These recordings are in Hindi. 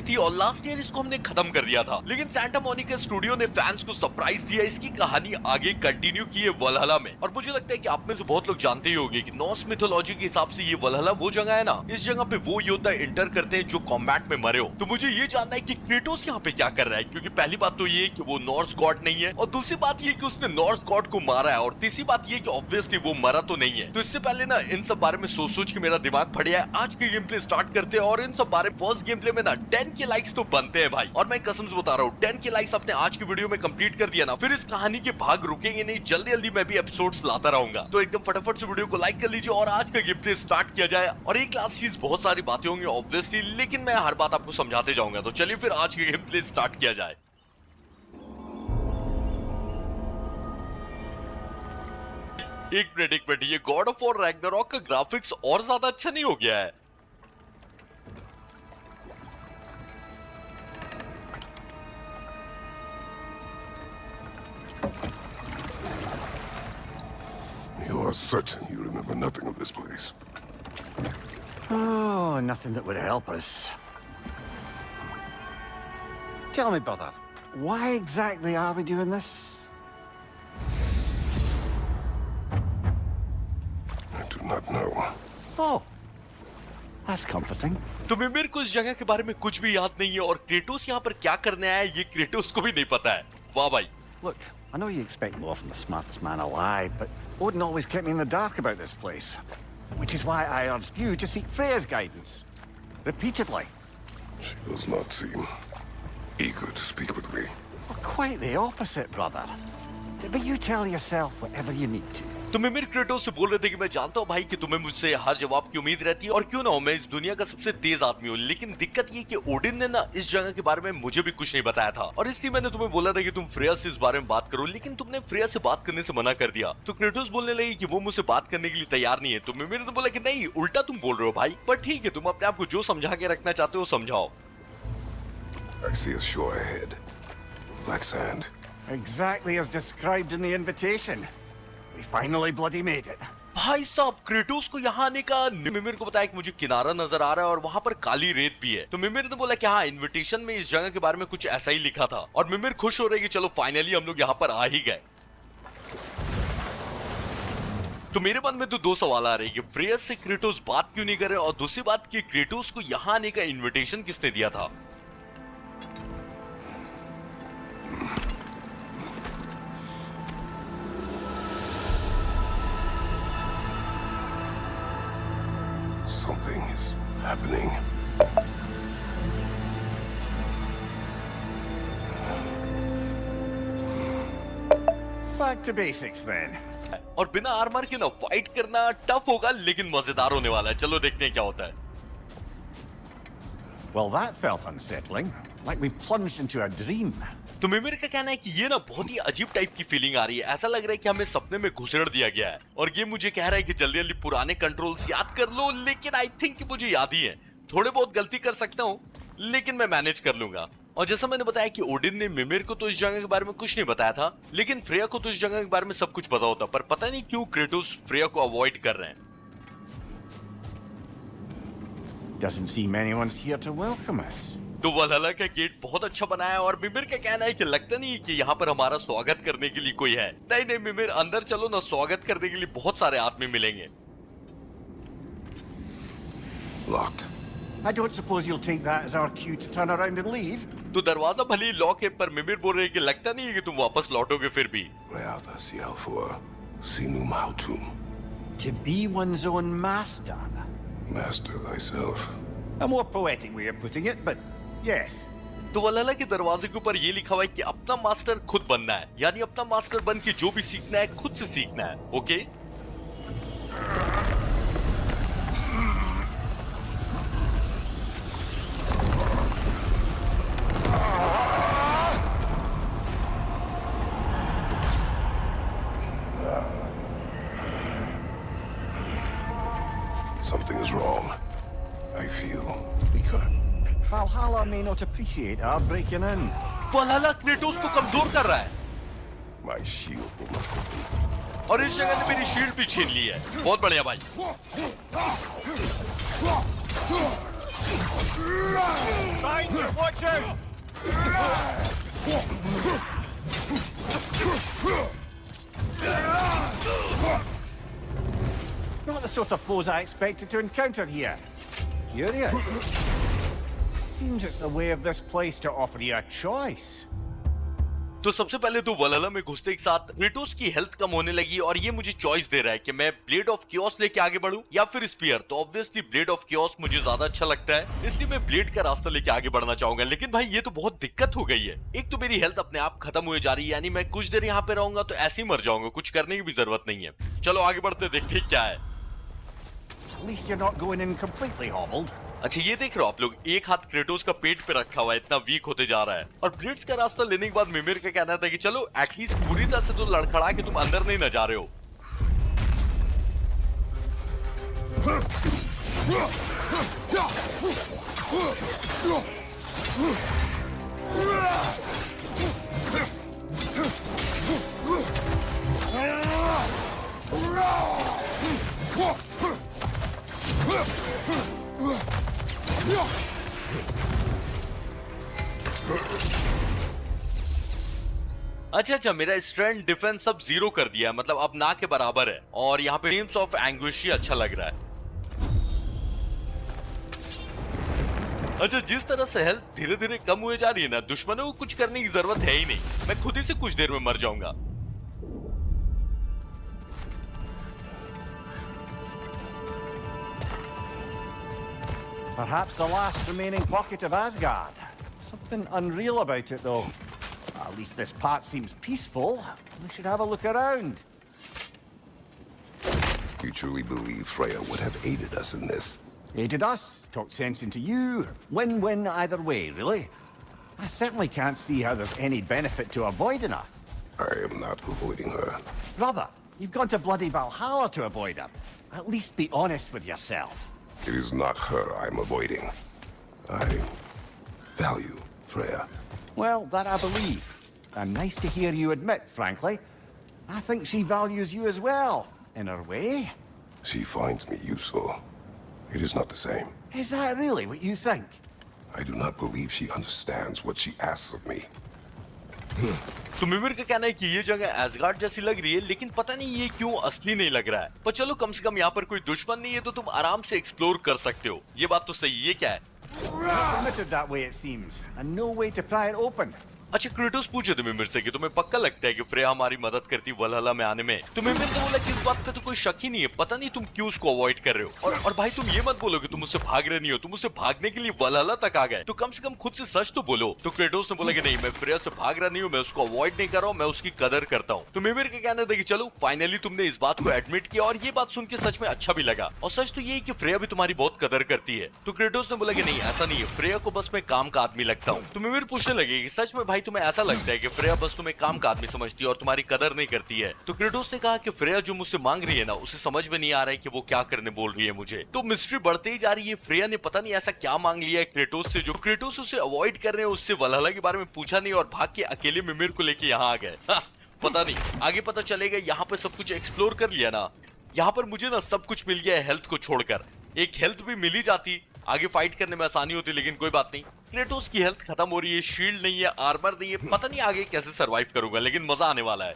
थी और लास्ट ईयर इसको हमने खत्म कर दिया था, लेकिन सैंटा मोनिका स्टूडियो ने फैंस को सरप्राइज दिया, इसकी कहानी आगे कंटिन्यू की है वलहला में। और मुझे लगता है कि आप में से बहुत लोग जानते ही होंगे कि नॉर्स मिथोलॉजी के हिसाब से ये वलहला वो जगह है ना, इस जगह पे वो योद्धा एंटर करते हैं जो कॉम्बैट में मरे हो। तो मुझे ये जानना है कि क्रेटोस यहाँ पे क्या कर रहा है, क्योंकि पहली बात तो ये कि वो नॉर्स गॉड नहीं है, और दूसरी बात ये कि उसने नॉर्स गॉड को मारा है, और तीसरी बात ये कि ऑब्वियसली वो मरा तो नहीं है। तो इससे पहले ना इन सब बारे में सोच के मेरा दिमाग फट गया है। आज के गेम प्ले स्टार्ट करते हैं और इन सब बारे में फर्स्ट गेम प्ले में ना 10 के लाइक्स तो बनते हैं भाई, और मैं कसम से बता रहा हूँ 10 के लाइक्स अपने आज की वीडियो में कंप्लीट कर दिया ना, फिर इस कहानी के भाग रुकेंगे नहीं, जल्दी जल्दी मैं भी एपिसोड्स लाता रहूंगा। तो एकदम फटाफट से वीडियो को लाइक कर लीजिए और आज का गेम प्ले स्टार्ट किया जाए। और एक लास्ट चीज, बहुत सारी बातें होंगी ऑब्वियसली, लेकिन मैं हर बात आपको समझाते जाऊंगा। तो चलिए फिर आज का गेम प्ले स्टार्ट किया जाए। एक मिनट, ये गॉड ऑफ वॉर रैग्नारॉक का ग्राफिक्स और ज्यादा अच्छा नहीं हो गया है? You are certain you remember nothing of this place? Oh, nothing that would help us. Tell me, brother, why exactly are we doing this? I do not know. Oh, that's comforting. तो मेरे को इस जगह के बारे में कुछ भी याद नहीं है, और क्रेटोस यहाँ पर क्या करने आया है ये क्रेटोस को भी नहीं पता है। वाह भाई। Look, I know you expect more from the smartest man alive, but Odin always kept me in the dark about this place. Which is why I urged you to seek Freya's guidance. Repeatedly. She does not seem eager to speak with me. Well, quite the opposite, brother. But you tell yourself whatever you need to. तो मेरे क्रेटोस से बोल रहे थे कि मैं जानता हूँ भाई कि तुम्हें मुझसे हर जवाब की उम्मीद रहती है, और क्यों ना हो मैं इस दुनिया का सबसे तेज आदमी हूँ, लेकिन दिक्कत ये कि ओडिन ने ना इस जगह के बारे में मुझे भी कुछ नहीं बताया था, और इसलिए मैंने तुम्हें बोला था कि तुम फ्रेया से इस बारे में बात करो, लेकिन तुमने फ्रेया से बात करने से मना कर दिया। तो क्रेटोस बोलने लगी कि वो मुझसे बात करने के लिए तैयार नहीं है। तो मेरे तो बोला कि नहीं, उल्टा तुम बोल रहे हो भाई, पर ठीक है, तुम अपने आप को जो समझा के रखना चाहते हो समझाओ। I see a shore ahead. Black sand. Exactly as described in the invitation. We finally bloody made it. भाई साहब, क्रेटोस को यहाँ आने का मिमिर को बताया कि मुझे किनारा नजर आ रहा है और वहाँ पर काली रेत भी है। तो मिमिर ने बोला कि हाँ, इनविटेशन में इस जगह के बारे में कुछ ऐसा ही लिखा था, और मिमिर खुश हो रही कि चलो फाइनली हम लोग यहाँ पर आ ही गए। तो मेरे मन में तो दो सवाल आ रहे हैं कि फ्रेया से क्रेटोस बात क्यों नहीं कर रहे, और दूसरी बात कि क्रेटोस को यहाँ आने का इन्विटेशन किसने दिया था। Something is happening. Back to basics then. और बिना आर्मर के ना फाइट करना टफ होगा, लेकिन मजेदार होने वाला है। चलो देखते हैं क्या होता है। Well, that felt unsettling. Like we plunged into a dream. तो मिमिर का कहना है कि ये ना बहुत ही अजीब टाइप की फीलिंग आ रही है, ऐसा लग रहा है कि हमें सपने में घुसेड़ दिया गया है, और ये मुझे कह रहा है कि जल्दी जल्दी पुराने कंट्रोल्स याद कर लो, लेकिन आई थिंक कि मुझे याद ही है। थोड़े बहुत गलती कर सकता हूँ, लेकिन मैं मैनेज कर लूंगा। और जैसा मैंने बताया कि ओडिन ने मिमिर को तो इस जगह के बारे में कुछ नहीं बताया था, लेकिन फ्रेया को तो इस जगह के बारे में सब कुछ पता होता, पर पता नहीं क्यों क्रेटोस फ्रेया को अवॉइड कर रहे हैं। Doesn't seem anyone's here to welcome us. तो वलहला का गेट बहुत अच्छा बनाया है, और मिमिर का कहना है कि लगता नहीं है कि यहाँ पर हमारा स्वागत करने के लिए कोई है। नहीं मिमिर, अंदर चलो ना, स्वागत करने के लिए बहुत सारे आदमी मिलेंगे। Locked. I don't suppose you'll take that as our cue to turn around and leave? तो दरवाजा भले ही लॉक है, पर मिमिर बोल रहे हैं कि लगता नहीं है कि तुम वापस लौटोगे फिर भी। Reatha Sialfua. Sinum Hautum. To be one's own master. Master thyself. A more poetic way of putting it, but yes. तो वलहला के दरवाजे के ऊपर ये लिखा हुआ है कि अपना मास्टर खुद बनना है, यानी अपना मास्टर बन के जो भी सीखना है खुद से सीखना है। Okay? Something is wrong. I feel weaker. Valhalla may not appreciate our breaking in. Valhalla Kratos को कमजोर कर रहा है, My shield will not hold. और इस जगह ने मेरी शील्ड भी छीन ली है। बहुत बढ़िया भाई। Trying Watch out! Not the sort of foes I expected to encounter here. Curious. Seems it's the way of this place to offer you a choice. तो सबसे पहले तो वलहला में घुसते एक साथ क्रेटोस की हेल्थ कम होने लगी और ये मुझे चॉइस दे रहा है कि मैं ब्लेड ऑफ कियोस लेके आगे बढ़ूं या फिर स्पीयर। तो ऑब्वियसली ब्लेड ऑफ कियोस मुझे ज्यादा अच्छा लगता है, इसलिए मैं ब्लेड का रास्ता लेके आगे बढ़ना चाहूंगा। लेकिन भाई ये तो बहुत दिक्कत हो गई है। एक तो मेरी हेल्थ अपने आप खत्म हुए जा रही है, यानी मैं कुछ देर यहाँ पे रहूंगा तो ऐसे ही मर जाऊंगा, कुछ करने की भी जरूरत नहीं है। चलो आगे बढ़ते देखते क्या है। At least you're not going in completely hobbled. अच्छा ये देख रहे हो आप लोग, एक हाथ क्रेटोस का पेट पे रखा हुआ है, इतना वीक होते जा रहा है। और ब्लिट्ज का रास्ता लेने के बाद मिमिर का कहना था कि चलो एटलीस्ट पूरी तरह से तो लड़खड़ा के तुम अंदर नहीं न जा रहे हो। अच्छा मेरा स्ट्रेंथ डिफेंस सब 0 कर दिया है, मतलब अब ना के बराबर है। और यहाँ पे ड्रीम्स ऑफ एंग्विश ही अच्छा लग रहा है। अच्छा जिस तरह से हेल्थ धीरे धीरे कम हुए जा रही है ना, दुश्मनों को कुछ करने की जरूरत है ही नहीं, मैं खुद ही से कुछ देर में मर जाऊंगा। Perhaps the last remaining pocket of Asgard. Something unreal about it, though. At least this part seems peaceful. We should have a look around. You truly believe Freya would have aided us in this? Aided us, talked sense into you. Win-win either way, really. I certainly can't see how there's any benefit to avoiding her. I am not avoiding her. Brother, you've gone to bloody Valhalla to avoid her. At least be honest with yourself. It is not her I'm avoiding. I value Freya. Well, that I believe. And nice to hear you admit, frankly. I think she values you as well, in her way. She finds me useful. It is not the same. Is that really what you think? I do not believe she understands what she asks of me. तो मिमिर का कहना है कि ये जगह एसगार्ड जैसी लग रही है, लेकिन पता नहीं ये क्यों असली नहीं लग रहा है। पर चलो कम से कम यहाँ पर कोई दुश्मन नहीं है तो तुम आराम से एक्सप्लोर कर सकते हो। ये बात तो सही है। क्या है? Permitted that way, it seems, and no way to pry it open. अच्छा क्रेटोस पूछे थे मिमिर से कि तुम्हें पक्का लगता है कि फ्रेया हमारी मदद करती वलहला में आने में? तो मिमिर ने बोला कि इस बात पे तो कोई शक ही नहीं है, पता नहीं तुम क्यों उसको अवॉइड कर रहे हो। और भाई तुम ये मत बोलो कि तुम उससे भाग रहे नहीं हो, तुम उससे भागने के लिए वलहला तक आ गए, तो कम से कम खुद से सच तो बोलो। तो क्रेटोस ने बोला कि नहीं, मैं फ्रेया से भाग रहा नहीं हूँ, मैं उसको अवॉइड नहीं कर रहा हूँ, मैं उसकी कदर करता हूँ। तो मिमिर के कहने थे कि चलो फाइनली तुमने इस बात को एडमिट किया, और ये बात सुन के सच में अच्छा भी लगा। और सच तो ये कि फ्रेया भी तुम्हारी बहुत कदर करती है। तो क्रेटोस ने बोला कि नहीं ऐसा नहीं है, फ्रेया को बस मैं काम का आदमी लगता हूँ। तो मिमिर पूछने लगे कि सच में भाई तुम्हें ऐसा लगता है कि फ्रेया बस तुम्हें काम का आदमी समझती है और तुम्हारी कदर नहीं करती है? तो क्रेटोस ने कहा कि फ्रेया जो मुझसे मांग रही है ना, उसे समझ में नहीं आ रहा है कि वो क्या करने बोल रही है मुझे। तो मिस्ट्री बढ़ते ही जा रही है। फ्रेया ने पता नहीं ऐसा क्या मांग लिया है क्रेटोस से, जो क्रेटोस उसे अवॉइड कर रहे हैं, उससे वलहला के बारे में पूछा नहीं और भाग के अकेले मिमिर को लेके यहाँ आ गए। पता नहीं, आगे पता चलेगा। यहाँ पे सब कुछ एक्सप्लोर कर लिया ना, यहाँ पर मुझे ना सब कुछ मिल गया है हेल्थ को छोड़कर। एक हेल्थ भी मिल ही जाती, आगे फाइट करने में आसानी होती, लेकिन कोई बात नहीं। क्रेटोस की हेल्थ खत्म हो रही है, शील्ड नहीं है, आर्मर नहीं है, पता नहीं आगे कैसे सरवाइव करूंगा, लेकिन मजा आने वाला है।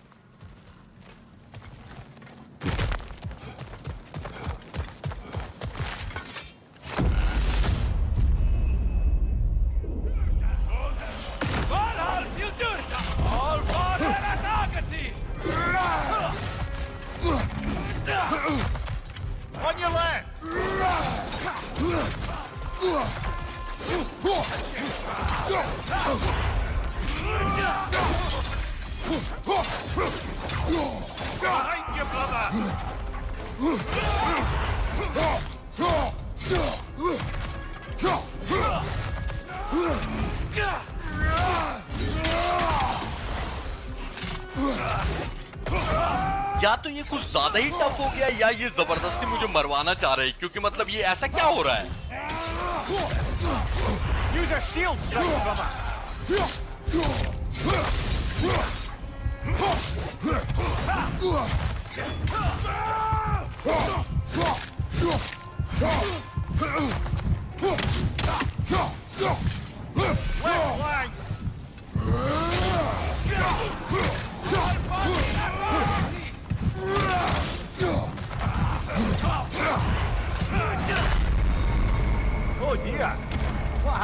On your left! Behind you, brother! या तो ये कुछ ज्यादा ही टफ हो गया, या ये जबरदस्ती मुझे मरवाना चाह रहे हैं, क्योंकि मतलब ये ऐसा क्या हो रहा है? Use a shield strike, brother!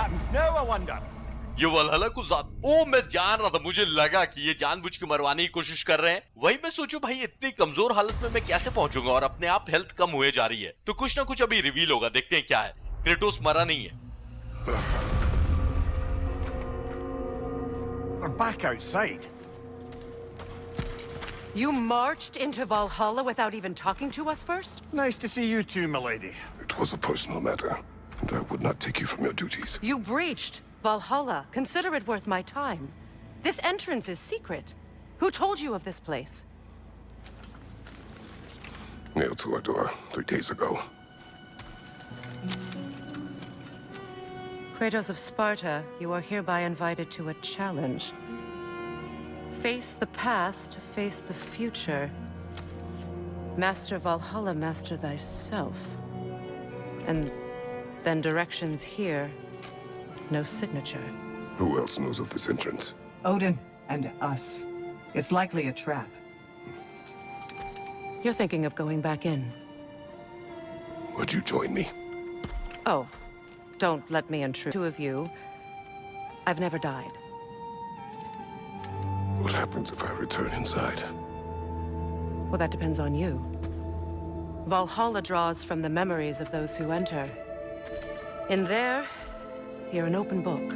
happens now, I wonder? ये वलहला को ओ मैं जान रहा था, मुझे लगा कि ये जानबूझ के मरवाने की कोशिश कर रहे हैं। वही मैं सोचूं भाई इतनी कमजोर हालत में मैं कैसे पहुंचूंगा और अपने आप हेल्थ कम हुए जा रही है। तो कुछ ना कुछ अभी रिवील होगा, देखते हैं क्या है। क्रेटोस मरा नहीं है। We're back outside. You marched into Valhalla without even talking to us first? Nice to see you too, milady. It was a personal matter, and I would not take you from your duties. You breached Valhalla. Consider it worth my time. This entrance is secret. Who told you of this place? Nailed to our door 3 days ago. Kratos of Sparta, you are hereby invited to a challenge. Face the past, face the future. Master Valhalla, master thyself. And then directions here, no signature. Who else knows of this entrance? Odin and us. It's likely a trap. You're thinking of going back in. Would you join me? Oh, don't let me intrude. Two of you. I've never died. What happens if I return inside? Well, that depends on you. Valhalla draws from the memories of those who enter. In there, you're an open book.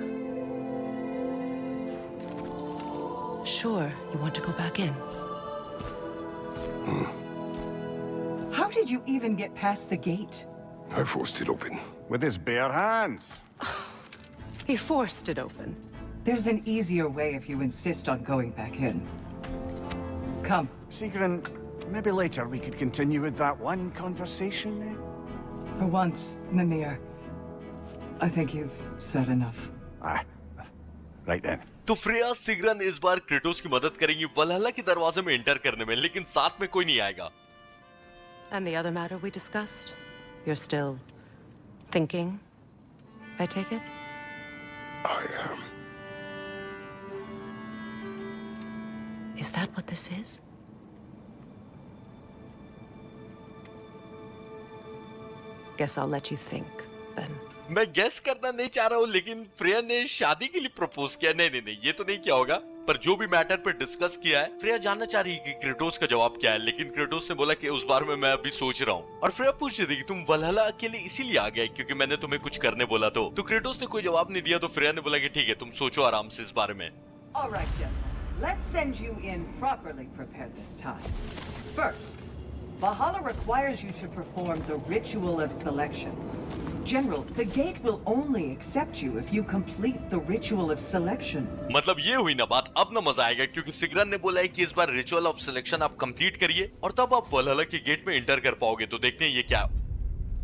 Sure, you want to go back in. How did you even get past the gate? I forced it open. With his bare hands. He forced it open. There's an easier way if you insist on going back in. Come. Sigrun, maybe later we could continue with that one conversation, eh? For once, Mimir, I think you've said enough. Aye. Right then. तो फ्रेया सिग्रन इस बार क्रेटोस की मदद करेंगी वलहला के दरवाजे में एंटर करने में, लेकिन साथ में कोई नहीं आएगा। And the other matter we discussed? You're still thinking, I take it? I am. Is that what this is? Guess I'll let you think, then. मैं गेस करना नहीं चाह रहा हूँ, लेकिन फ्रेया ने शादी के लिए प्रपोज किया। नहीं, ये तो नहीं किया होगा, पर जो भी मैटर पे डिस्कस किया है, फ्रेया जानना चाह रही है कि क्रेटोस का जवाब क्या है, लेकिन क्रेटोस ने बोला कि उस बारे में मैं अभी सोच रहा हूँ। और फ्रेया पूछ रही थी कि तुम वलहला अकेले इसीलिए आ गए क्योंकि मैंने तुम्हें कुछ करने बोला। तो क्रेटोस ने कोई जवाब नहीं दिया, तो फ्रेया ने बोला कि ठीक है, तुम सोचो आराम से इस बारे में। All right, gentlemen. Let's send you in properly prepared this time. First, Valhalla requires you to perform the ritual of selection. General, the gate will only accept you if you complete the ritual of selection. मतलब ये हुई ना बात, अब ना मजा आएगा क्योंकि सिग्रन ने बोला है कि इस बार रिचुअल ऑफ सिलेक्शन आप कंप्लीट करिए और तब आप वलहला के गेट में एंटर कर पाओगे। तो देखते हैं ये क्या।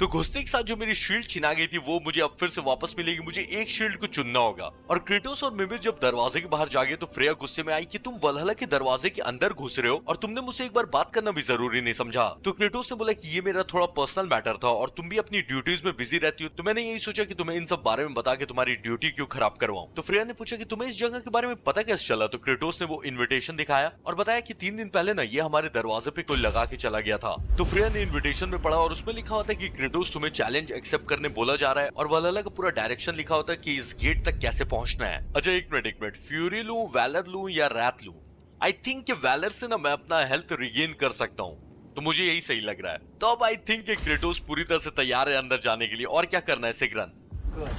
तो घुसते के साथ जो मेरी शील्ड छिना गई थी वो मुझे अब फिर से वापस मिलेगी। मुझे एक शील्ड को चुनना होगा। और क्रेटोस और मिमिर जब दरवाजे के बाहर जागे तो फ्रेया गुस्से में आई कि तुम वलहला के दरवाजे के अंदर घुस रहे हो और तुमने मुझसे एक बार बात करना भी जरूरी नहीं समझा। तो क्रेटोस ने बोला कि ये मेरा थोड़ा पर्सनल मैटर था और तुम भी अपनी ड्यूटीज में बिजी रहती हो, तो मैंने यही सोचा कि तुम्हें इन सब बारे में बता के तुम्हारी ड्यूटी क्यों खराब करवाऊं। तो फ्रेया ने पूछा कि तुम्हें इस जगह के बारे में पता कैसे चला। तो क्रेटोस ने वो इन्विटेशन दिखाया और बताया कि 3 दिन पहले ना ये हमारे दरवाजे पे कोई लगा के चला गया था। तो फ्रेया ने इन्विटेशन में पढ़ा और उसमें लिखा होता है कि क्रेटोस तुम्हें चैलेंज एक्सेप्ट करने बोला जा रहा है और वलहला का पूरा डायरेक्शन लिखा होता है कि इस गेट तक कैसे पहुंचना है। अच्छा एक मिनट, फ्यूरी लूं, वैलर लूं या रैथ लूं? आई थिंक कि वैलर से ना मैं अपना हेल्थ रिगेन कर सकता हूं, तो मुझे यही सही लग रहा है। तो अब आई थिंक कि क्रेटोस पूरी तरह से तैयार है अंदर जाने के लिए। और क्या करना है सिग्रन? Good.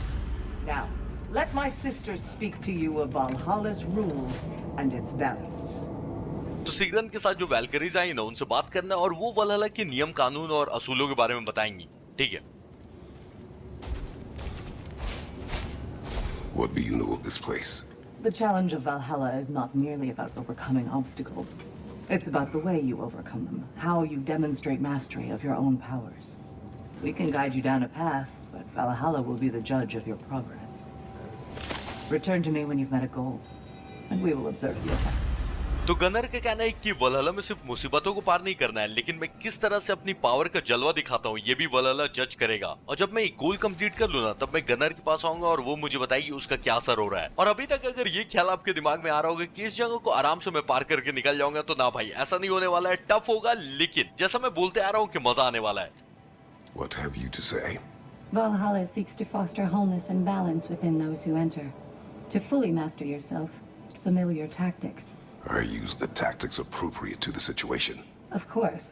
Now, let my sisters speak to you of Valhalla's rules and its values. तो सिग्रन के साथ जो वैल्करीज आई ना उनसे बात करना और वो वलहला के नियम कानून और असूलों के बारे में बताएंगी। ठीक है। What do you know of this place? The challenge of Valhalla is not merely about overcoming obstacles. It's about the way you overcome them, how you demonstrate mastery of your own powers. We can guide you down a path, but Valhalla will be the judge of your progress. Return to me when you've met a goal, and we will observe the effects. तो गनर का कहना है कि वलहला में सिर्फ मुसीबतों को पार नहीं करना है, लेकिन मैं किस तरह से अपनी पावर का जलवा दिखाता हूँ ये भी वलहला जज करेगा। और जब मैं एक गोल कंप्लीट कर लूँ ना तब मैं गनर के पास आऊंगा और वो मुझे बताएगी उसका क्या असर हो रहा है। और अभी तक अगर ये ख्याल आपके दिमाग में आ रहा होगा कि इस जगह को आराम से मैं पार करके निकल जाऊंगा, तो ना भाई ऐसा नहीं होने वाला है। टफ होगा, लेकिन जैसा मैं बोलते आ रहा हूँ कि मजा आने वाला है। What have you to say? Valhalla seeks to foster wholeness and balance within those who enter. To fully master yourself, familiar tactics. I use the tactics appropriate to the situation. Of course.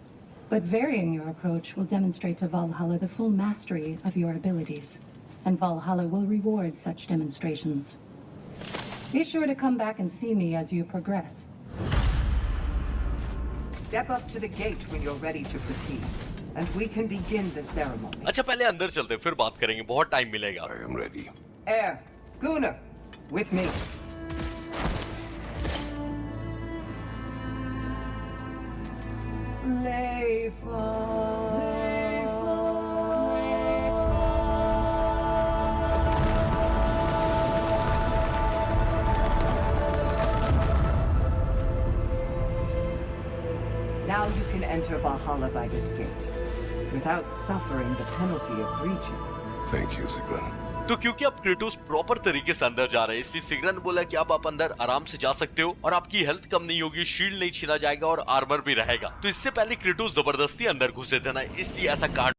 But varying your approach will demonstrate to Valhalla the full mastery of your abilities. And Valhalla will reward such demonstrations. Be sure to come back and see me as you progress. Step up to the gate when you're ready to proceed, and we can begin the ceremony. अच्छा पहले अंदर चलते हैं, फिर बात करेंगे, बहुत टाइम मिलेगा। I am ready. Air, Gunnar, with me. Now you can enter Valhalla by this gate, without suffering the penalty of breaching. Thank you, Sigrun. तो क्योंकि अब क्रेटोस प्रॉपर तरीके से अंदर जा रहे हैं, इसलिए सिग्रन बोला कि अब आप अंदर आराम से जा सकते हो और आपकी हेल्थ कम नहीं होगी, शील्ड नहीं छीना जाएगा और आर्मर भी रहेगा। तो इससे पहले क्रेटोस जबरदस्ती अंदर घुसे थे ना, इसलिए ऐसा कांड